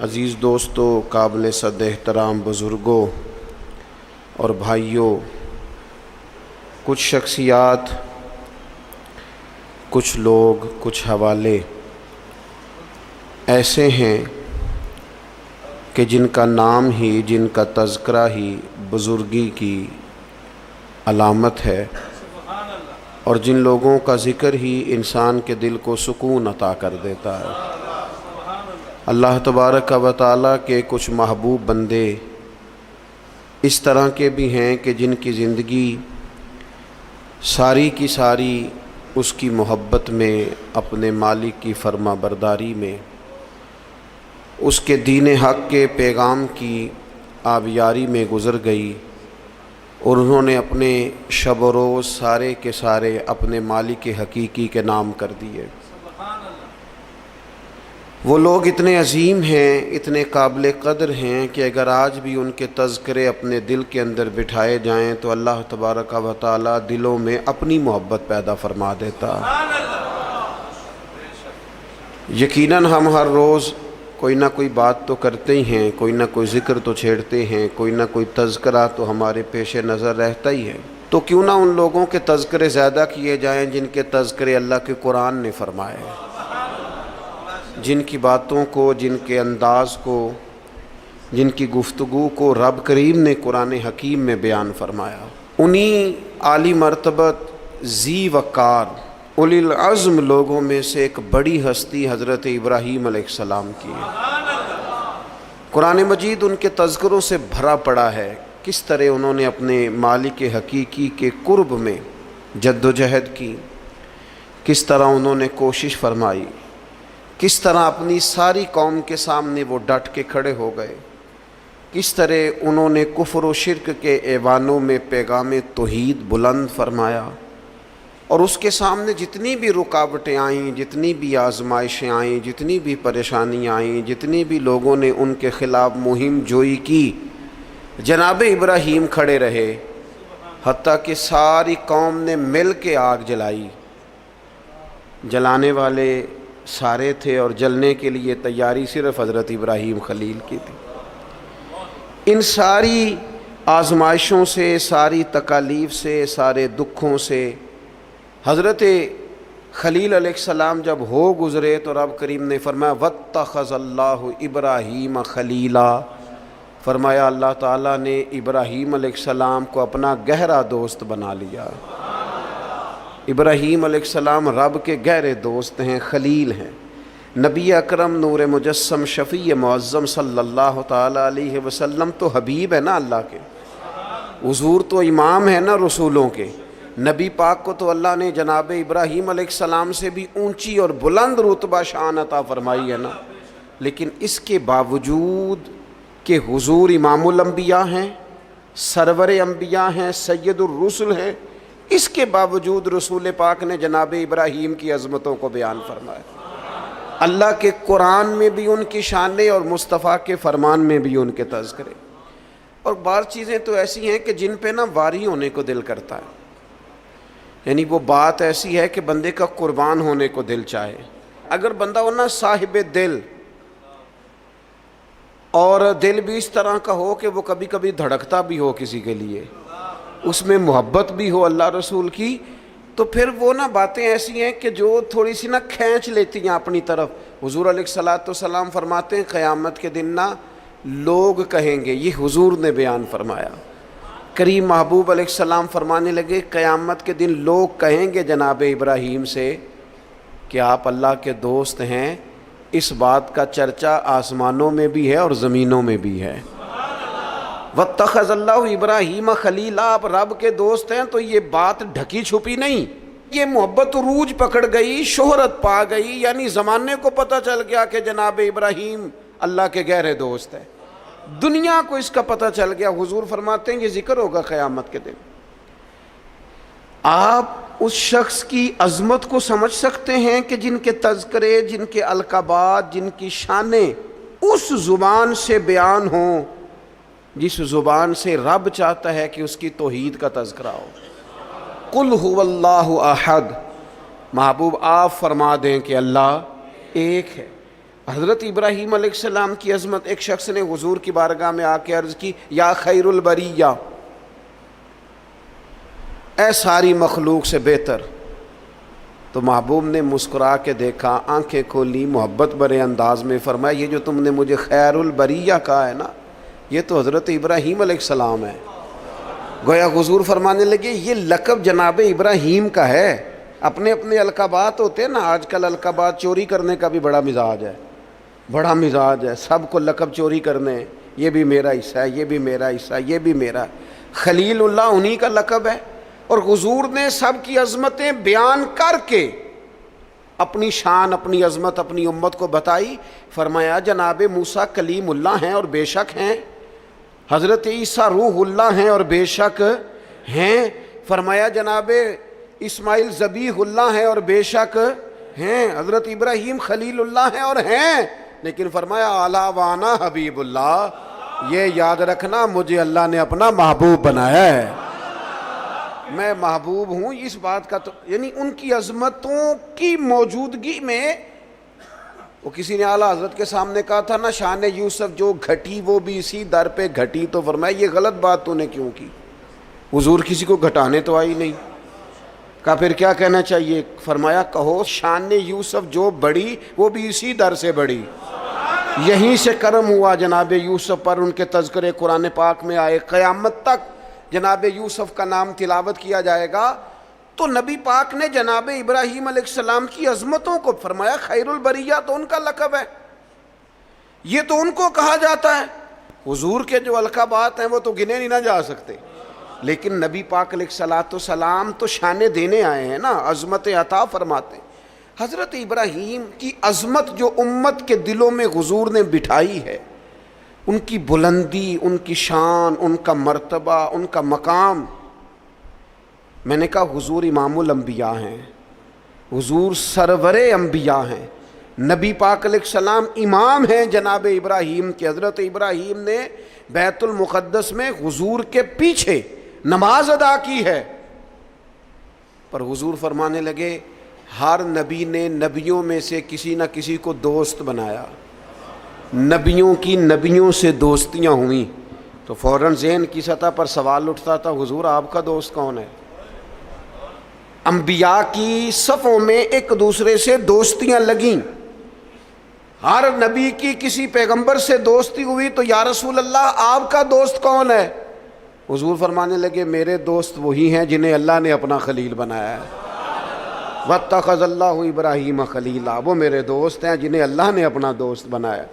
عزیز دوستو، قابل صد احترام بزرگوں اور بھائیوں، کچھ شخصیات، کچھ لوگ، کچھ حوالے ایسے ہیں کہ جن کا نام ہی، جن کا تذکرہ ہی بزرگی کی علامت ہے، اور جن لوگوں کا ذکر ہی انسان کے دل کو سکون عطا کر دیتا ہے۔ اللہ تبارک و تعالیٰ کے کچھ محبوب بندے اس طرح کے بھی ہیں کہ جن کی زندگی ساری کی ساری اس کی محبت میں، اپنے مالک کی فرما برداری میں، اس کے دین حق کے پیغام کی آبیاری میں گزر گئی، اور انہوں نے اپنے شب و روز سارے کے سارے اپنے مالک حقیقی کے نام کر دیے۔ وہ لوگ اتنے عظیم ہیں، اتنے قابل قدر ہیں کہ اگر آج بھی ان کے تذکرے اپنے دل کے اندر بٹھائے جائیں تو اللہ تبارک و تعالیٰ دلوں میں اپنی محبت پیدا فرما دیتا ہے۔ یقیناً ہم ہر روز کوئی نہ کوئی بات تو کرتے ہی ہیں، کوئی نہ کوئی ذکر تو چھیڑتے ہیں، کوئی نہ کوئی تذکرہ تو ہمارے پیش نظر رہتا ہی ہے۔ تو کیوں نہ ان لوگوں کے تذکرے زیادہ کیے جائیں جن کے تذکرے اللہ کے قرآن نے فرمائے، جن کی باتوں کو، جن کے انداز کو، جن کی گفتگو کو رب کریم نے قرآن حکیم میں بیان فرمایا۔ انہی عالی مرتبت، ذی وقار، اولی العزم لوگوں میں سے ایک بڑی ہستی حضرت ابراہیم علیہ السلام کی ہے۔ قرآن مجید ان کے تذکروں سے بھرا پڑا ہے، کس طرح انہوں نے اپنے مالک حقیقی کے قرب میں جد و جہد کی، کس طرح انہوں نے کوشش فرمائی، کس طرح اپنی ساری قوم کے سامنے وہ ڈٹ کے کھڑے ہو گئے، کس طرح انہوں نے کفر و شرک کے ایوانوں میں پیغام توحید بلند فرمایا، اور اس کے سامنے جتنی بھی رکاوٹیں آئیں، جتنی بھی آزمائشیں آئیں، جتنی بھی پریشانیاں آئیں، جتنی بھی لوگوں نے ان کے خلاف مہم جوئی کی، جناب ابراہیم کھڑے رہے، حتیٰ کہ ساری قوم نے مل کے آگ جلائی۔ جلانے والے سارے تھے اور جلنے کے لیے تیاری صرف حضرت ابراہیم خلیل کی تھی۔ ان ساری آزمائشوں سے، ساری تکالیف سے، سارے دکھوں سے حضرت خلیل علیہ السلام جب ہو گزرے تو رب کریم نے فرمایا وَاتَّخَذَ اللَّهُ إِبْرَاهِيمَ خَلِيلًا، فرمایا اللہ تعالیٰ نے ابراہیم علیہ السلام کو اپنا گہرا دوست بنا لیا۔ ابراہیم علیہ السلام رب کے گہرے دوست ہیں، خلیل ہیں۔ نبی اکرم نور مجسم شفیع معظم صلی اللہ تعالیٰ علیہ وسلم تو حبیب ہے نا اللہ کے، حضور تو امام ہے نا رسولوں کے۔ نبی پاک کو تو اللہ نے جناب ابراہیم علیہ السلام سے بھی اونچی اور بلند رتبہ شان عطا فرمائی ہے نا، لیکن اس کے باوجود کہ حضور امام الانبیاء ہیں، سرور انبیاء ہیں، سید الرسل ہیں، اس کے باوجود رسول پاک نے جناب ابراہیم کی عظمتوں کو بیان فرمایا۔ اللہ کے قرآن میں بھی ان کی شانیں اور مصطفیٰ کے فرمان میں بھی ان کے تذکرے۔ اور بعض چیزیں تو ایسی ہیں کہ جن پہ نا واری ہونے کو دل کرتا ہے، یعنی وہ بات ایسی ہے کہ بندے کا قربان ہونے کو دل چاہے۔ اگر بندہ ہونا صاحب دل، اور دل بھی اس طرح کا ہو کہ وہ کبھی کبھی دھڑکتا بھی ہو کسی کے لیے، اس میں محبت بھی ہو اللہ رسول کی، تو پھر وہ نا باتیں ایسی ہیں کہ جو تھوڑی سی نا کھینچ لیتی ہیں اپنی طرف۔ حضور علیہ السلام فرماتے ہیں قیامت کے دن نا لوگ کہیں گے، یہ حضور نے بیان فرمایا، کریم محبوب علیہ السلام فرمانے لگے قیامت کے دن لوگ کہیں گے جناب ابراہیم سے کہ آپ اللہ کے دوست ہیں، اس بات کا چرچا آسمانوں میں بھی ہے اور زمینوں میں بھی ہے۔ وَاتَّخَذَ اللَّهُ إِبْرَاهِيمَ خَلِيلًا، آپ رب کے دوست ہیں تو یہ بات ڈھکی چھپی نہیں، یہ محبت عروج پکڑ گئی، شہرت پا گئی، یعنی زمانے کو پتہ چل گیا کہ جناب ابراہیم اللہ کے گہرے دوست ہیں، دنیا کو اس کا پتہ چل گیا۔ حضور فرماتے ہیں یہ ذکر ہوگا قیامت کے دن۔ آپ اس شخص کی عظمت کو سمجھ سکتے ہیں کہ جن کے تذکرے، جن کے القابات، جن کی شانیں اس زبان سے بیان ہوں جس زبان سے رب چاہتا ہے کہ اس کی توحید کا تذکرہ ہو۔ قُلْ هُوَ اللَّهُ أَحَدٌ، محبوب آپ فرما دیں کہ اللہ ایک ہے۔ حضرت ابراہیم علیہ السلام کی عظمت، ایک شخص نے حضور کی بارگاہ میں آ کے عرض کی، یا خیر البریہ، اے ساری مخلوق سے بہتر۔ تو محبوب نے مسکرا کے دیکھا، آنکھیں کھولی، محبت بھرے انداز میں فرمایا، یہ جو تم نے مجھے خیر البریہ کہا ہے نا، یہ تو حضرت ابراہیم علیہ السلام ہے۔ گویا حضور فرمانے لگے یہ لقب جناب ابراہیم کا ہے، اپنے اپنے القابات ہوتے ہیں نا، آج کل القابات چوری کرنے کا بھی بڑا مزاج ہے، بڑا مزاج ہے، سب کو لقب چوری کرنے، یہ بھی میرا حصہ ہے، یہ بھی میرا حصہ ہے، یہ بھی میرا۔ خلیل اللہ انہی کا لقب ہے، اور حضور نے سب کی عظمتیں بیان کر کے اپنی شان، اپنی عظمت اپنی امت کو بتائی۔ فرمایا جناب موسیٰ کلیم اللہ ہیں اور بے شک ہیں، حضرت عیسیٰ روح اللہ ہیں اور بے شک ہیں، فرمایا جناب اسماعیل ذبیح اللہ ہیں اور بے شک ہیں، حضرت ابراہیم خلیل اللہ ہیں اور ہیں، لیکن فرمایا اعلیٰ وانا حبیب اللہ، یہ یاد رکھنا مجھے اللہ نے اپنا محبوب بنایا ہے، میں محبوب ہوں۔ اس بات کا تو یعنی ان کی عظمتوں کی موجودگی میں، وہ کسی نے اعلیٰ حضرت کے سامنے کہا تھا نا، شان یوسف جو گھٹی وہ بھی اسی در پہ گھٹی، تو فرمایا یہ غلط بات تو نے کیوں کی؟ حضور کسی کو گھٹانے تو آئی نہیں۔ کہا پھر کیا کہنا چاہیے؟ فرمایا کہو شان یوسف جو بڑی وہ بھی اسی در سے بڑی، یہیں سے کرم ہوا جناب یوسف پر، ان کے تذکرے قرآن پاک میں آئے، قیامت تک جناب یوسف کا نام تلاوت کیا جائے گا۔ تو نبی پاک نے جناب ابراہیم علیہ السلام کی عظمتوں کو فرمایا خیر البریہ تو ان کا لقب ہے، یہ تو ان کو کہا جاتا ہے۔ حضور کے جو القابات ہیں وہ تو گنے نہیں نہ جا سکتے، لیکن نبی پاک علیہ السلام تو شانے دینے آئے ہیں نا، عظمت عطا فرماتے ہیں۔ حضرت ابراہیم کی عظمت جو امت کے دلوں میں حضور نے بٹھائی ہے، ان کی بلندی، ان کی شان، ان کا مرتبہ، ان کا مقام، میں نے کہا حضور امام الانبیاء ہیں، حضور سرور انبیاء ہیں، نبی پاک علیہ السلام امام ہیں جناب ابراہیم کے۔ حضرت ابراہیم نے بیت المقدس میں حضور کے پیچھے نماز ادا کی ہے، پر حضور فرمانے لگے ہر نبی نے نبیوں میں سے کسی نہ کسی کو دوست بنایا، نبیوں کی نبیوں سے دوستیاں ہوئیں، تو فوراً ذہن کی سطح پر سوال اٹھتا تھا حضور آپ کا دوست کون ہے؟ انبیاء کی صفوں میں ایک دوسرے سے دوستیاں لگیں، ہر نبی کی کسی پیغمبر سے دوستی ہوئی، تو یا رسول اللہ آپ کا دوست کون ہے؟ حضور فرمانے لگے میرے دوست وہی ہیں جنہیں اللہ نے اپنا خلیل بنایا ہے، وَاتَّخَذَ اللَّهُ إِبْرَاهِيمَ خَلِيلًا، وہ میرے دوست ہیں جنہیں اللہ نے اپنا دوست بنایا۔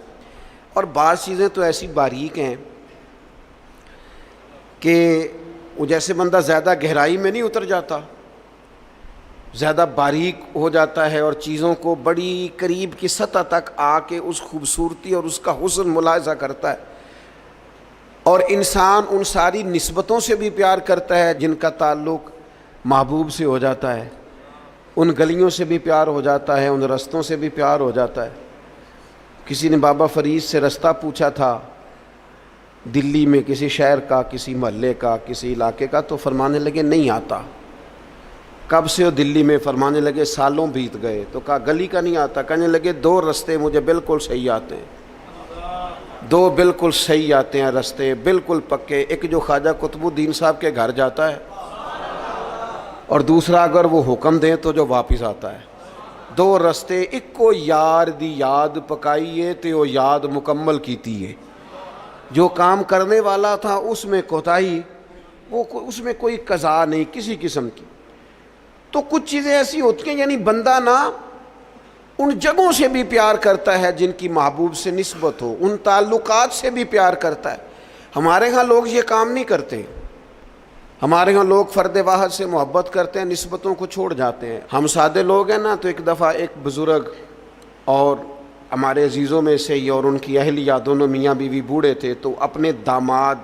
اور بعض چیزیں تو ایسی باریک ہیں کہ وہ جیسے بندہ زیادہ گہرائی میں نہیں اتر جاتا، زیادہ باریک ہو جاتا ہے اور چیزوں کو بڑی قریب کی سطح تک آ کے اس خوبصورتی اور اس کا حسن ملاحظہ کرتا ہے، اور انسان ان ساری نسبتوں سے بھی پیار کرتا ہے جن کا تعلق محبوب سے ہو جاتا ہے، ان گلیوں سے بھی پیار ہو جاتا ہے، ان رستوں سے بھی پیار ہو جاتا ہے۔ کسی نے بابا فرید سے رستہ پوچھا تھا دلی میں کسی شہر کا، کسی محلے کا، کسی علاقے کا، تو فرمانے لگے نہیں آتا۔ کب سے ہو دلی میں؟ فرمانے لگے سالوں بیت گئے۔ تو کہا گلی کا نہیں آتا؟ کہنے لگے دو رستے مجھے بالکل صحیح آتے ہیں، دو بالکل صحیح آتے ہیں رستے، بالکل پکے، ایک جو خواجہ قطب الدین صاحب کے گھر جاتا ہے، اور دوسرا اگر وہ حکم دیں تو جو واپس آتا ہے۔ دو رستے، ایک کو یار دی یاد پکائیے تے وہ یاد مکمل کیتی ہے۔ جو کام کرنے والا تھا اس میں کوتاہی، وہ اس میں کوئی قضا نہیں کسی قسم کی۔ تو کچھ چیزیں ایسی ہوتی ہیں یعنی بندہ نا ان جگہوں سے بھی پیار کرتا ہے جن کی محبوب سے نسبت ہو، ان تعلقات سے بھی پیار کرتا ہے۔ ہمارے ہاں لوگ یہ کام نہیں کرتے، ہمارے ہاں لوگ فرد واحد سے محبت کرتے ہیں، نسبتوں کو چھوڑ جاتے ہیں۔ ہم سادے لوگ ہیں نا، تو ایک دفعہ ایک بزرگ اور ہمارے عزیزوں میں سے ہی اور ان کی اہلیہ دونوں میاں بیوی بوڑھے تھے، تو اپنے داماد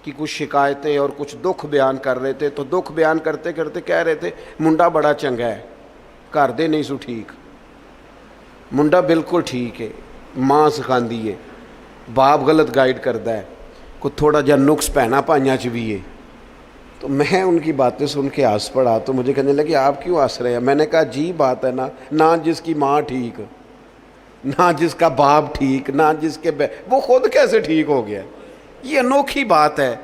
کی کچھ شکایتیں اور کچھ دکھ بیان کر رہے تھے۔ تو دکھ بیان کرتے کرتے کہہ رہے تھے منڈا بڑا چنگا ہے، گھر دے نہیں سو ٹھیک، منڈا بالکل ٹھیک ہے، ماں سکھاندی ہے، باپ غلط گائیڈ کرتا ہے، کو تھوڑا جا نقص پہنا پائیاں چ بھی ہے۔ تو میں ان کی باتیں سن کے ہنس پڑا، تو مجھے کہنے لگے آپ کیوں ہنس رہے ہیں؟ میں نے کہا جی بات ہے نا، نہ جس کی ماں ٹھیک نہ جس کا باپ ٹھیک، نہ جس کے وہ خود کیسے ٹھیک ہو گیا؟ یہ انوکھی بات ہے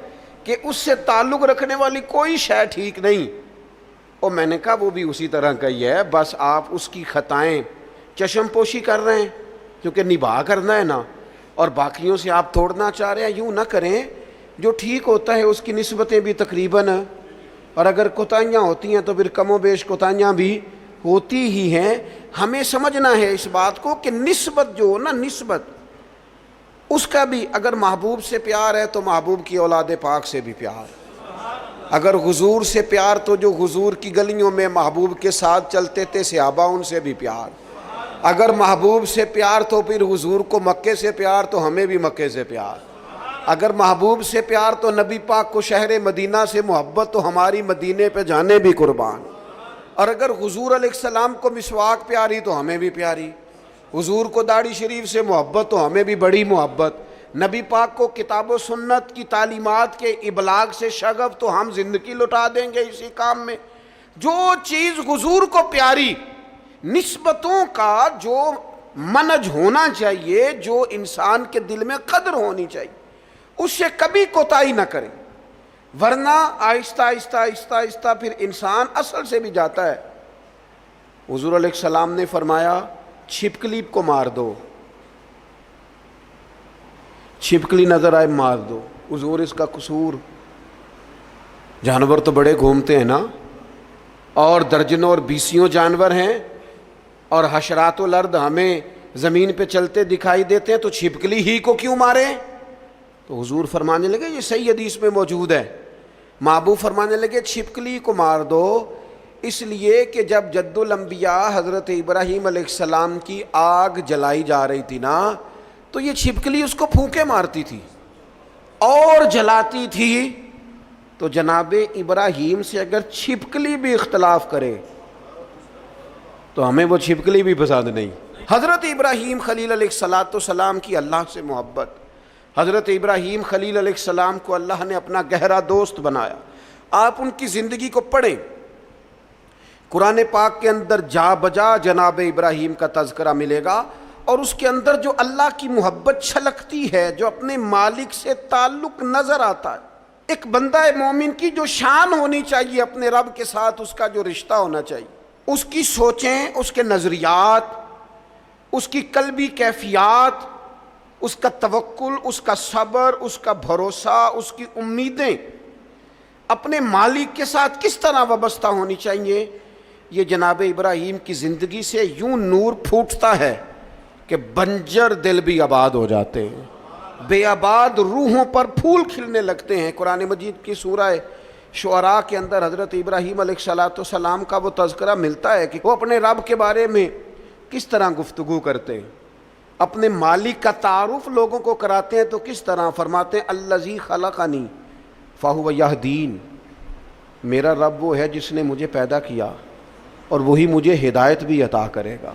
کہ اس سے تعلق رکھنے والی کوئی شے ٹھیک نہیں۔ اور میں نے کہا وہ بھی اسی طرح کا ہی ہے، بس آپ اس کی خطائیں چشم پوشی کر رہے ہیں کیونکہ نباہ کرنا ہے نا، اور باقیوں سے آپ توڑنا چاہ رہے ہیں۔ یوں نہ کریں، جو ٹھیک ہوتا ہے اس کی نسبتیں بھی تقریباً، اور اگر کوتاہیاں ہوتی ہیں تو پھر کم و بیش کوتاہیاں بھی ہوتی ہی ہیں۔ ہمیں سمجھنا ہے اس بات کو کہ نسبت جو نا، نسبت اس کا بھی، اگر محبوب سے پیار ہے تو محبوب کی اولاد پاک سے بھی پیار، اگر حضور سے پیار تو جو حضور کی گلیوں میں محبوب کے ساتھ چلتے تھے صحابہ ان سے بھی پیار، اگر محبوب سے پیار تو پھر حضور کو مکے سے پیار تو ہمیں بھی مکے سے پیار، اگر محبوب سے پیار تو نبی پاک کو شہر مدینہ سے محبت تو ہماری مدینے پہ جانے بھی قربان، اور اگر حضور علیہ السلام کو مسواک پیاری تو ہمیں بھی پیاری، حضور کو داڑھی شریف سے محبت تو ہمیں بھی بڑی محبت، نبی پاک کو کتاب و سنت کی تعلیمات کے ابلاغ سے شغف تو ہم زندگی لٹا دیں گے اسی کام میں۔ جو چیز حضور کو پیاری، نسبتوں کا جو منج ہونا چاہیے، جو انسان کے دل میں قدر ہونی چاہیے، اس سے کبھی کوتاہی نہ کریں، ورنہ آہستہ آہستہ آہستہ آہستہ پھر انسان اصل سے بھی جاتا ہے۔ حضور علیہ السلام نے فرمایا چھپکلی کو مار دو، چھپکلی نظر آئے مار دو۔ حضور اس کا قصور، جانور تو بڑے گھومتے ہیں نا، اور درجنوں اور بیسیوں جانور ہیں، اور حشرات الارض ہمیں زمین پہ چلتے دکھائی دیتے ہیں، تو چھپکلی ہی کو کیوں مارے؟ تو حضور فرمانے لگے، یہ صحیح حدیث میں موجود ہے، محبوب فرمانے لگے چھپکلی کو مار دو، اس لیے کہ جب جد الانبیاء حضرت ابراہیم علیہ السلام کی آگ جلائی جا رہی تھی نا، تو یہ چھپکلی اس کو پھونکے مارتی تھی اور جلاتی تھی۔ تو جناب ابراہیم سے اگر چھپکلی بھی اختلاف کرے تو ہمیں وہ چھپکلی بھی پسند نہیں۔ حضرت ابراہیم خلیل علیہ السلام کی اللہ سے محبت، حضرت ابراہیم خلیل علیہ السلام کو اللہ نے اپنا گہرا دوست بنایا۔ آپ ان کی زندگی کو پڑھیں، قرآن پاک کے اندر جا بجا جناب ابراہیم کا تذکرہ ملے گا، اور اس کے اندر جو اللہ کی محبت چھلکتی ہے، جو اپنے مالک سے تعلق نظر آتا ہے۔ ایک بندہ مومن کی جو شان ہونی چاہیے اپنے رب کے ساتھ، اس کا جو رشتہ ہونا چاہیے، اس کی سوچیں، اس کے نظریات، اس کی قلبی کیفیات، اس کا توکل، اس کا صبر، اس کا بھروسہ، اس کی امیدیں اپنے مالک کے ساتھ کس طرح وابستہ ہونی چاہیے۔ یہ جناب ابراہیم کی زندگی سے یوں نور پھوٹتا ہے کہ بنجر دل بھی آباد ہو جاتے ہیں، بے آباد روحوں پر پھول کھلنے لگتے ہیں۔ قرآن مجید کی سورہ شعراء کے اندر حضرت ابراہیم علیہ السلام کا وہ تذکرہ ملتا ہے کہ وہ اپنے رب کے بارے میں کس طرح گفتگو کرتے ہیں، اپنے مالک کا تعارف لوگوں کو کراتے ہیں، تو کس طرح فرماتے ہیں الذی خلقنی فہو یہدین، میرا رب وہ ہے جس نے مجھے پیدا کیا اور وہی مجھے ہدایت بھی عطا کرے گا۔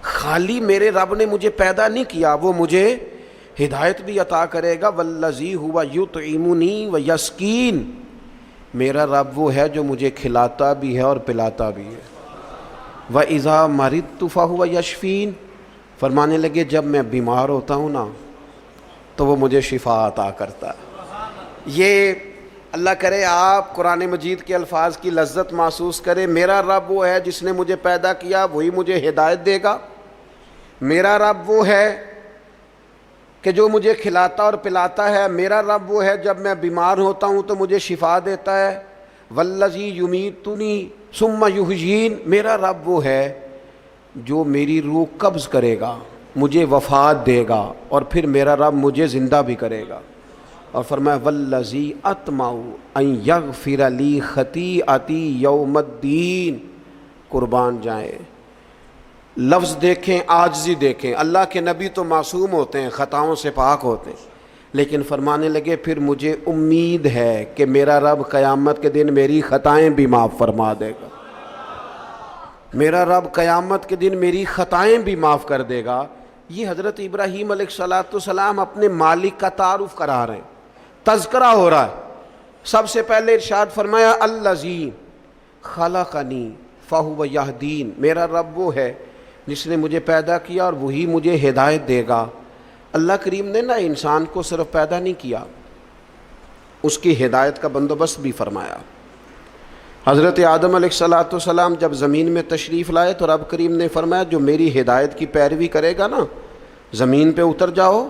خالی میرے رب نے مجھے پیدا نہیں کیا، وہ مجھے ہدایت بھی عطا کرے گا۔ والذی ہوا یطعمنی ویسقین، میرا رب وہ ہے جو مجھے کھلاتا بھی ہے اور پلاتا بھی ہے۔ وَإِذَا مَرِضْتُ فَهُوَ يَشْفِينِ، فرمانے لگے جب میں بیمار ہوتا ہوں نا تو وہ مجھے شفا عطا کرتا ہے۔ یہ اللہ کرے آپ قرآن مجید کے الفاظ کی لذت محسوس کرے۔ میرا رب وہ ہے جس نے مجھے پیدا کیا، وہی مجھے ہدایت دے گا۔ میرا رب وہ ہے کہ جو مجھے کھلاتا اور پلاتا ہے۔ میرا رب وہ ہے جب میں بیمار ہوتا ہوں تو مجھے شفا دیتا ہے۔ والذی یمیتنی ثم یحیین، میرا رب وہ ہے جو میری روح قبض کرے گا، مجھے وفات دے گا، اور پھر میرا رب مجھے زندہ بھی کرے گا۔ اور فرمایا والذی اطمع ان یغفر لی خطیئتی یوم الدین، قربان جائیں، لفظ دیکھیں، عاجزی دیکھیں۔ اللہ کے نبی تو معصوم ہوتے ہیں، خطاؤں سے پاک ہوتے ہیں، لیکن فرمانے لگے پھر مجھے امید ہے کہ میرا رب قیامت کے دن میری خطائیں بھی معاف فرما دے گا، میرا رب قیامت کے دن میری خطائیں بھی معاف کر دے گا۔ یہ حضرت ابراہیم علیہ السلام اپنے مالک کا تعارف کرا رہے ہیں، تذکرہ ہو رہا ہے۔ سب سے پہلے ارشاد فرمایا الذی خلقنی فہو یہدین، میرا رب وہ ہے جس نے مجھے پیدا کیا اور وہی مجھے ہدایت دے گا۔ اللہ کریم نے نا انسان کو صرف پیدا نہیں کیا، اس کی ہدایت کا بندوبست بھی فرمایا۔ حضرت آدم علیہ السلام جب زمین میں تشریف لائے تو رب کریم نے فرمایا جو میری ہدایت کی پیروی کرے گا نا زمین پہ اتر جاؤ،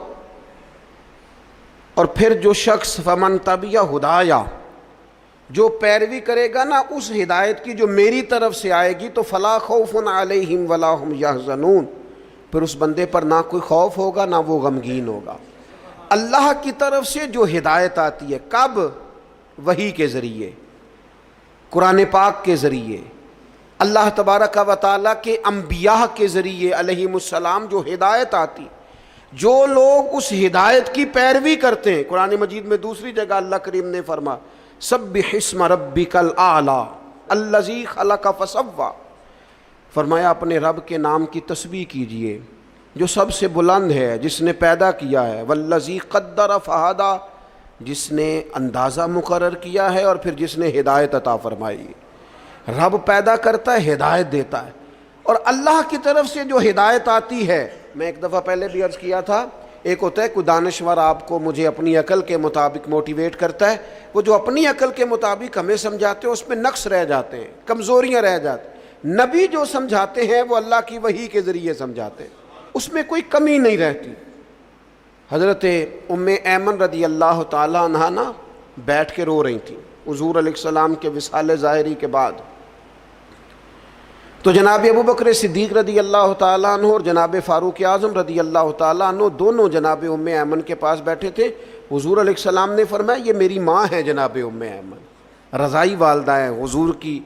اور پھر جو شخص فمن تبع ہدایا، جو پیروی کرے گا نا اس ہدایت کی جو میری طرف سے آئے گی، تو فلا خوف علیہم ولا ہم یحزنون، پھر اس بندے پر نہ کوئی خوف ہوگا نہ وہ غمگین ہوگا۔ اللہ کی طرف سے جو ہدایت آتی ہے، کب؟ وحی کے ذریعے، قرآن پاک کے ذریعے، اللہ تبارک و تعالیٰ کے انبیاء کے ذریعے علیہم السلام جو ہدایت آتی، جو لوگ اس ہدایت کی پیروی کرتے ہیں۔ قرآن مجید میں دوسری جگہ اللہ کریم نے فرمایا سبح اسم ربک الاعلی الذی خلق فسوی، فرمایا اپنے رب کے نام کی تسبیح کیجئے جو سب سے بلند ہے، جس نے پیدا کیا ہے، والذی قدر فہدی، جس نے اندازہ مقرر کیا ہے اور پھر جس نے ہدایت عطا فرمائی۔ رب پیدا کرتا ہے، ہدایت دیتا ہے، اور اللہ کی طرف سے جو ہدایت آتی ہے، میں ایک دفعہ پہلے بھی عرض کیا تھا، ایک ہوتا ہے کوئی دانشور آپ کو مجھے اپنی عقل کے مطابق موٹیویٹ کرتا ہے، وہ جو اپنی عقل کے مطابق ہمیں سمجھاتے ہیں اس میں نقص رہ جاتے ہیں، کمزوریاں رہ جاتی ہیں۔ نبی جو سمجھاتے ہیں وہ اللہ کی وحی کے ذریعے سمجھاتے ہیں، اس میں کوئی کمی نہیں رہتی۔ حضرت ام ایمن رضی اللہ تعالیٰ عنہا نا بیٹھ کے رو رہی تھیں حضور علیہ السلام کے وصال ظاہری کے بعد، تو جناب ابو بکر صدیق رضی اللہ تعالیٰ عنہ اور جناب فاروق اعظم رضی اللہ تعالیٰ عنہ دونوں جناب ام ایمن کے پاس بیٹھے تھے۔ حضور علیہ السلام نے فرمایا یہ میری ماں ہے جناب ام ایمن، رضائی والدہ ہے حضور کی،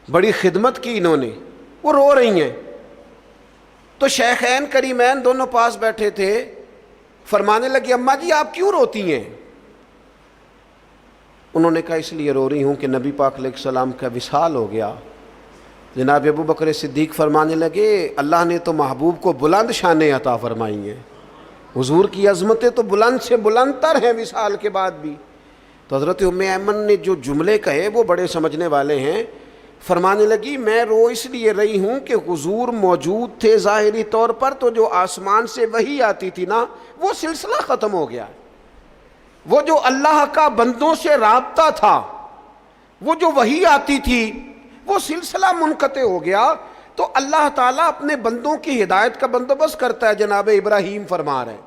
بڑی خدمت کی انہوں نے، وہ رو رہی ہیں۔ تو شیخین کریمین دونوں پاس بیٹھے تھے، فرمانے لگے اماں جی آپ کیوں روتی ہیں؟ انہوں نے کہا اس لیے رو رہی ہوں کہ نبی پاک علیہ السلام کا وصال ہو گیا۔ جناب ابو بکر صدیق فرمانے لگے اللہ نے تو محبوب کو بلند شانیں عطا فرمائی ہیں، حضور کی عظمتیں تو بلند سے بلند تر ہیں وصال کے بعد بھی۔ تو حضرت ام ایمن نے جو جملے کہے وہ بڑے سمجھنے والے ہیں، فرمانے لگی میں رو اس لیے رہی ہوں کہ حضور موجود تھے ظاہری طور پر، تو جو آسمان سے وحی آتی تھی نا وہ سلسلہ ختم ہو گیا، وہ جو اللہ کا بندوں سے رابطہ تھا، وہ جو وحی آتی تھی وہ سلسلہ منقطع ہو گیا۔ تو اللہ تعالیٰ اپنے بندوں کی ہدایت کا بندوبست کرتا ہے، جناب ابراہیم فرما رہے ہیں،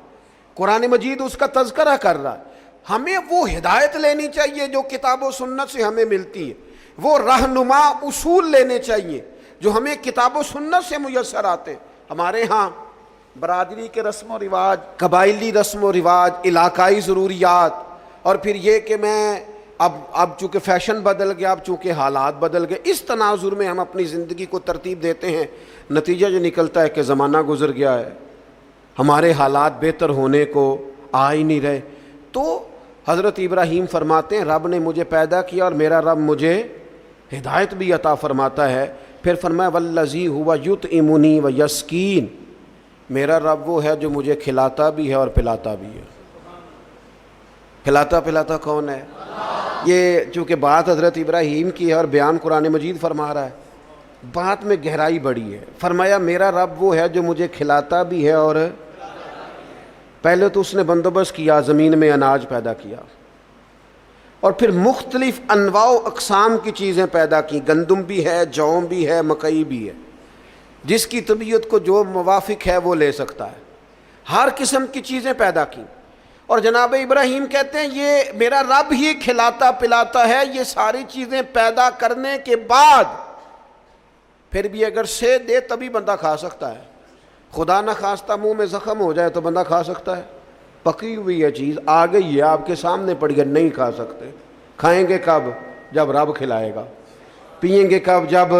قرآن مجید اس کا تذکرہ کر رہا ہے۔ ہمیں وہ ہدایت لینی چاہیے جو کتاب و سنت سے ہمیں ملتی ہے، وہ رہنما اصول لینے چاہیے جو ہمیں کتاب و سنت سے میسر آتے ہیں۔ ہمارے ہاں برادری کے رسم و رواج، قبائلی رسم و رواج، علاقائی ضروریات، اور پھر یہ کہ میں اب چونکہ فیشن بدل گیا، اب چونکہ حالات بدل گئے، اس تناظر میں ہم اپنی زندگی کو ترتیب دیتے ہیں، نتیجہ جو نکلتا ہے کہ زمانہ گزر گیا ہے، ہمارے حالات بہتر ہونے کو آ ہی نہیں رہے۔ تو حضرت ابراہیم فرماتے ہیں رب نے مجھے پیدا کیا اور میرا رب مجھے ہدایت بھی عطا فرماتا ہے۔ پھر فرمایا والذی ہوا یطعمنی و یسکین، میرا رب وہ ہے جو مجھے کھلاتا بھی ہے اور پلاتا بھی ہے۔ کھلاتا پلاتا کون ہے؟ یہ چونکہ بات حضرت ابراہیم کی ہے اور بیان قرآن مجید فرما رہا ہے، بات میں گہرائی بڑی ہے۔ فرمایا میرا رب وہ ہے جو مجھے کھلاتا بھی ہے، اور پہلے تو اس نے بندوبست کیا، زمین میں اناج پیدا کیا، اور پھر مختلف انواع و اقسام کی چیزیں پیدا کی، گندم بھی ہے، جو بھی ہے، مکئی بھی ہے، جس کی طبیعت کو جو موافق ہے وہ لے سکتا ہے، ہر قسم کی چیزیں پیدا کی۔ اور جناب ابراہیم کہتے ہیں یہ میرا رب ہی کھلاتا پلاتا ہے، یہ ساری چیزیں پیدا کرنے کے بعد پھر بھی اگر سے دے تبھی بندہ کھا سکتا ہے، خدا نہ خواستہ منہ میں زخم ہو جائے تو بندہ کھا سکتا ہے؟ پکی ہوئی ہے چیز، آ گئی ہے آپ کے سامنے پڑی ہے، نہیں کھا سکتے۔ کھائیں گے کب؟ جب رب کھلائے گا۔ پئیں گے کب؟ جب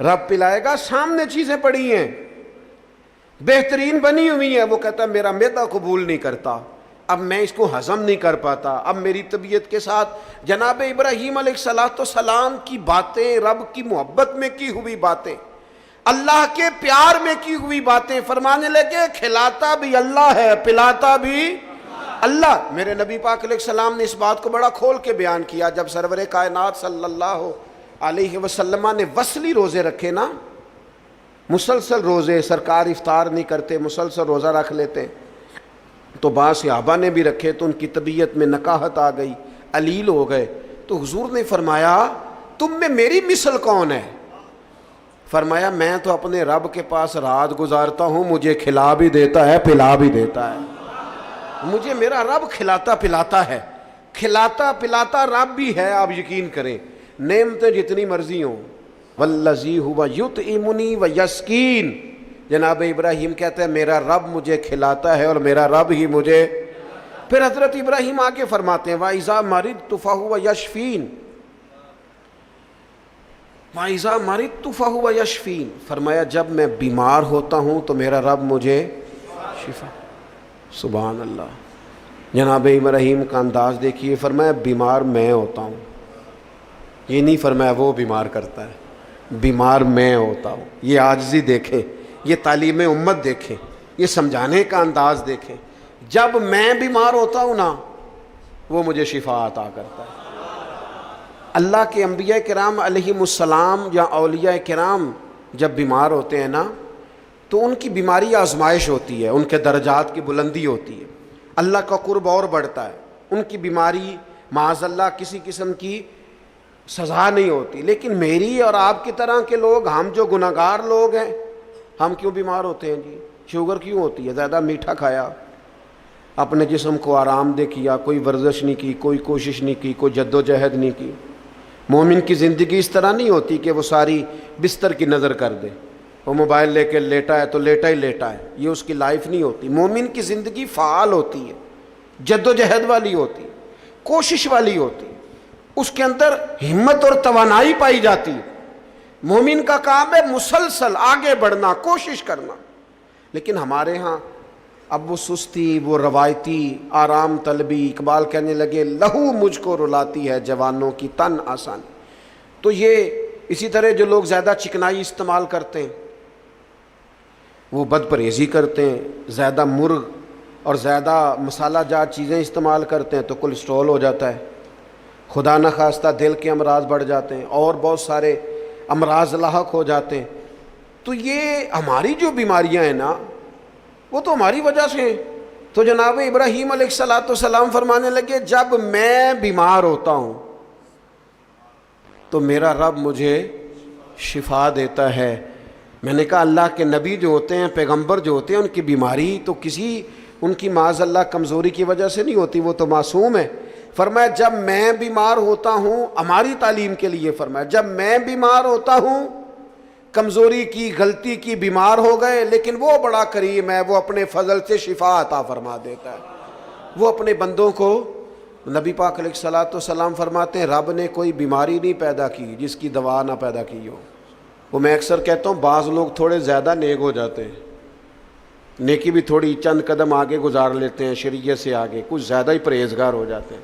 رب پلائے گا۔ سامنے چیزیں پڑی ہیں، بہترین بنی ہوئی ہیں، وہ کہتا ہے میرا معدہ قبول نہیں کرتا، اب میں اس کو ہضم نہیں کر پاتا، اب میری طبیعت کے ساتھ جناب ابراہیم علیہ السلام کی باتیں، رب کی محبت میں کی ہوئی باتیں، اللہ کے پیار میں کی ہوئی باتیں، فرمانے لگے کھلاتا بھی اللہ ہے، پلاتا بھی اللہ۔ میرے نبی پاک علیہ السلام نے اس بات کو بڑا کھول کے بیان کیا جب سرور کائنات صلی اللہ علیہ وسلم نے وصلی روزے رکھے نا، مسلسل روزے، سرکار افطار نہیں کرتے، مسلسل روزہ رکھ لیتے. تو بعض صحابہ نے بھی رکھے تو ان کی طبیعت میں نکاہت آ گئی، علیل ہو گئے. تو حضور نے فرمایا تم میں میری مثل کون ہے؟ فرمایا میں تو اپنے رب کے پاس رات گزارتا ہوں، مجھے کھلا بھی دیتا ہے پلا بھی دیتا ہے. مجھے میرا رب کھلاتا پلاتا ہے، کھلاتا پلاتا رب بھی ہے. آپ یقین کریں نعمتیں جتنی مرضی ہوں. والذی ہوا یطعمنی ویسقین، جناب ابراہیم کہتے ہیں میرا رب مجھے کھلاتا ہے اور میرا رب ہی مجھے. پھر حضرت ابراہیم آگے فرماتے ہیں وَإِذَا مَرِضْتُ فَهُوَ يَشْفِينِ، وَإِذَا مَرِضْتُ فَهُوَ يَشْفِينِ، فرمایا جب میں بیمار ہوتا ہوں تو میرا رب مجھے شفا. سبحان اللہ. جناب ابراہیم کا انداز دیکھیے، فرمایا بیمار میں ہوتا ہوں، یہ نہیں فرمایا وہ بیمار کرتا ہے، بیمار میں ہوتا ہوں. یہ عاجزی دیکھیں، یہ تعلیم امت دیکھیں، یہ سمجھانے کا انداز دیکھیں. جب میں بیمار ہوتا ہوں نا وہ مجھے شفا عطا کرتا ہے. اللہ کے انبیاء کرام علیہم السلام یا اولیاء کرام جب بیمار ہوتے ہیں نا تو ان کی بیماری آزمائش ہوتی ہے، ان کے درجات کی بلندی ہوتی ہے، اللہ کا قرب اور بڑھتا ہے. ان کی بیماری معاذ اللہ کسی قسم کی سزا نہیں ہوتی. لیکن میری اور آپ کی طرح کے لوگ، ہم جو گناہگار لوگ ہیں، ہم کیوں بیمار ہوتے ہیں جی؟ شوگر کیوں ہوتی ہے؟ زیادہ میٹھا کھایا، اپنے جسم کو آرام دہ کیا، کوئی ورزش نہیں کی، کوئی کوشش نہیں کی، کوئی جد و جہد نہیں کی. مومن کی زندگی اس طرح نہیں ہوتی کہ وہ ساری بستر کی نظر کر دے، وہ موبائل لے کے لیٹا ہے تو لیٹا ہی لیٹا ہے. یہ اس کی لائف نہیں ہوتی. مومن کی زندگی فعال ہوتی ہے، جد و جہد والی ہوتی ہے، کوشش والی ہوتی ہے، اس کے اندر ہمت اور توانائی پائی جاتی ہے. مومن کا کام ہے مسلسل آگے بڑھنا، کوشش کرنا. لیکن ہمارے ہاں اب وہ سستی، وہ روایتی آرام طلبی، اقبال کہنے لگے لہو مجھ کو رلاتی ہے جوانوں کی تن آسانی. تو یہ اسی طرح جو لوگ زیادہ چکنائی استعمال کرتے ہیں، وہ بد پرہیزی کرتے ہیں، زیادہ مرغ اور زیادہ مسالہ جات چیزیں استعمال کرتے ہیں تو کولیسٹرول ہو جاتا ہے، خدا نخواستہ دل کے امراض بڑھ جاتے ہیں اور بہت سارے امراض لاحق ہو جاتے ہیں. تو یہ ہماری جو بیماریاں ہیں نا وہ تو ہماری وجہ سے ہیں. تو جناب ابراہیم علیہ السلام فرمانے لگے جب میں بیمار ہوتا ہوں تو میرا رب مجھے شفا دیتا ہے. میں نے کہا اللہ کے نبی جو ہوتے ہیں، پیغمبر جو ہوتے ہیں، ان کی بیماری تو کسی ان کی معاذ اللہ کمزوری کی وجہ سے نہیں ہوتی، وہ تو معصوم ہے. فرمایا جب میں بیمار ہوتا ہوں، ہماری تعلیم کے لیے فرمایا جب میں بیمار ہوتا ہوں، کمزوری کی، غلطی کی، بیمار ہو گئے، لیکن وہ بڑا کریم ہے، وہ اپنے فضل سے شفا عطا فرما دیتا ہے. وہ اپنے بندوں کو، نبی پاک علیہ الصلوۃ والسلام فرماتے ہیں رب نے کوئی بیماری نہیں پیدا کی جس کی دوا نہ پیدا کی ہو. وہ میں اکثر کہتا ہوں بعض لوگ تھوڑے زیادہ نیک ہو جاتے ہیں، نیکی بھی تھوڑی چند قدم آگے گزار لیتے ہیں شریعت سے آگے، کچھ زیادہ ہی پرہیزگار ہو جاتے ہیں.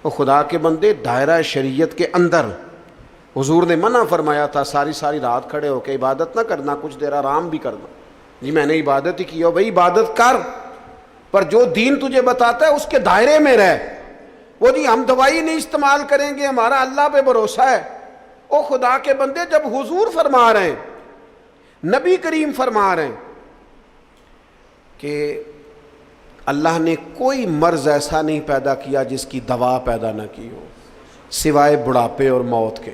وہ خدا کے بندے دائرہ شریعت کے اندر حضور نے منع فرمایا تھا ساری رات کھڑے ہو کے عبادت نہ کرنا، کچھ دیر آرام بھی کرنا. جی میں نے عبادت ہی کی ہو، بھائی عبادت کر، پر جو دین تجھے بتاتا ہے اس کے دائرے میں رہ. وہ جی ہم دوائی نہیں استعمال کریں گے، ہمارا اللہ پہ بھروسہ ہے. او خدا کے بندے جب حضور فرما رہے ہیں، نبی کریم فرما رہے ہیں کہ اللہ نے کوئی مرض ایسا نہیں پیدا کیا جس کی دوا پیدا نہ کی ہو سوائے بڑھاپے اور موت کے.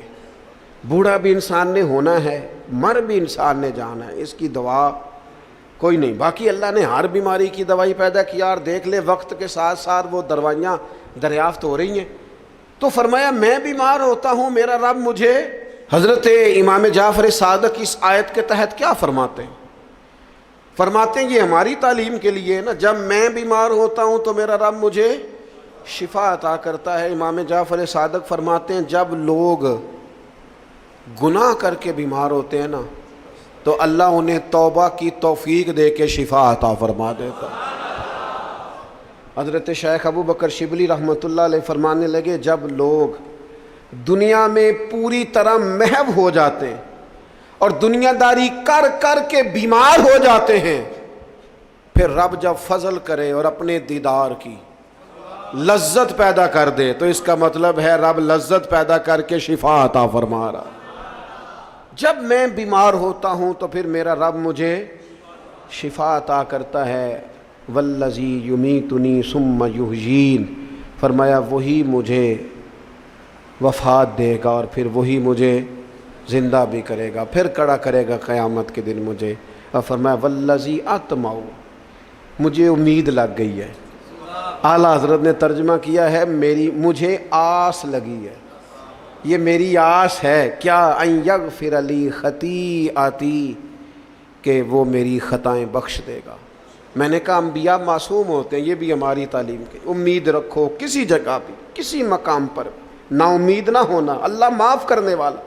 بوڑھا بھی انسان نے ہونا ہے، مر بھی انسان نے جانا ہے، اس کی دوا کوئی نہیں. باقی اللہ نے ہر بیماری کی دوائی پیدا کیا، اور دیکھ لے وقت کے ساتھ ساتھ وہ دوائیاں دریافت ہو رہی ہیں. تو فرمایا میں بیمار ہوتا ہوں، میرا رب مجھے. حضرت امام جعفر صادق اس آیت کے تحت کیا فرماتے ہیں؟ فرماتے ہیں یہ ہماری تعلیم کے لیے نا، جب میں بیمار ہوتا ہوں تو میرا رب مجھے شفا عطا کرتا ہے. امام جعفر صادق فرماتے ہیں جب لوگ گناہ کر کے بیمار ہوتے ہیں نا تو اللہ انہیں توبہ کی توفیق دے کے شفا عطا فرما دیتا. حضرت شیخ ابو بکر شبلی رحمۃ اللہ علیہ فرمانے لگے جب لوگ دنیا میں پوری طرح محو ہو جاتے ہیں اور دنیا داری کر کر کے بیمار ہو جاتے ہیں، پھر رب جب فضل کرے اور اپنے دیدار کی لذت پیدا کر دے تو اس کا مطلب ہے رب لذت پیدا کر کے شفا عطا فرما رہا. جب میں بیمار ہوتا ہوں تو پھر میرا رب مجھے شفا عطا کرتا ہے. والذی یمیتنی ثم یحیین، فرمایا وہی مجھے وفات دے گا اور پھر وہی مجھے زندہ بھی کرے گا، پھر کھڑا کرے گا قیامت کے دن مجھے. اور فرمایا والذی اطمع، مجھے امید لگ گئی ہے. اعلیٰ حضرت نے ترجمہ کیا ہے مجھے آس لگی ہے، یہ میری آس ہے. کیا؟ ان یغفر لی خطیئتی، کہ وہ میری خطائیں بخش دے گا. میں نے کہا انبیاء معصوم ہوتے ہیں، یہ بھی ہماری تعلیم کی. امید رکھو کسی جگہ بھی، کسی مقام پر نا امید نہ ہونا. اللہ معاف کرنے والا.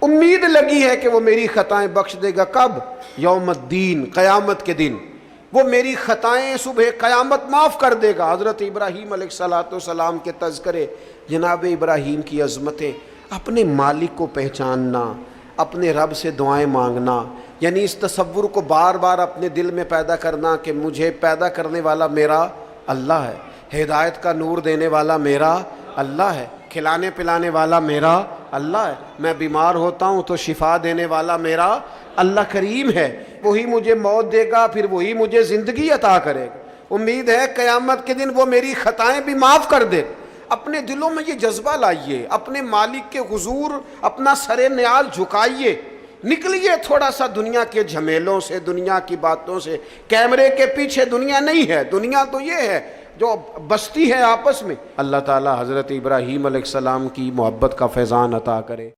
امید لگی ہے کہ وہ میری خطائیں بخش دے گا. کب؟ یوم الدین، قیامت کے دن. وہ میری خطائیں صبح قیامت معاف کر دے گا. حضرت ابراہیم علیہ السلام کے تذکرے، جناب ابراہیم کی عظمتیں، اپنے مالک کو پہچاننا، اپنے رب سے دعائیں مانگنا، یعنی اس تصور کو بار بار اپنے دل میں پیدا کرنا کہ مجھے پیدا کرنے والا میرا اللہ ہے، ہدایت کا نور دینے والا میرا اللہ ہے، کھلانے پلانے والا میرا اللہ ہے. میں بیمار ہوتا ہوں تو شفا دینے والا میرا اللہ کریم ہے. وہی مجھے موت دے گا، پھر وہی مجھے زندگی عطا کرے گا. امید ہے قیامت کے دن وہ میری خطائیں بھی معاف کر دے. اپنے دلوں میں یہ جذبہ لائیے، اپنے مالک کے حضور اپنا سر نیال جھکائیے، نکلیے تھوڑا سا دنیا کے جھمیلوں سے، دنیا کی باتوں سے. کیمرے کے پیچھے دنیا نہیں ہے، دنیا تو یہ ہے جو بستی ہے آپس میں. اللہ تعالی حضرت ابراہیم علیہ السلام کی محبت کا فیضان عطا کرے.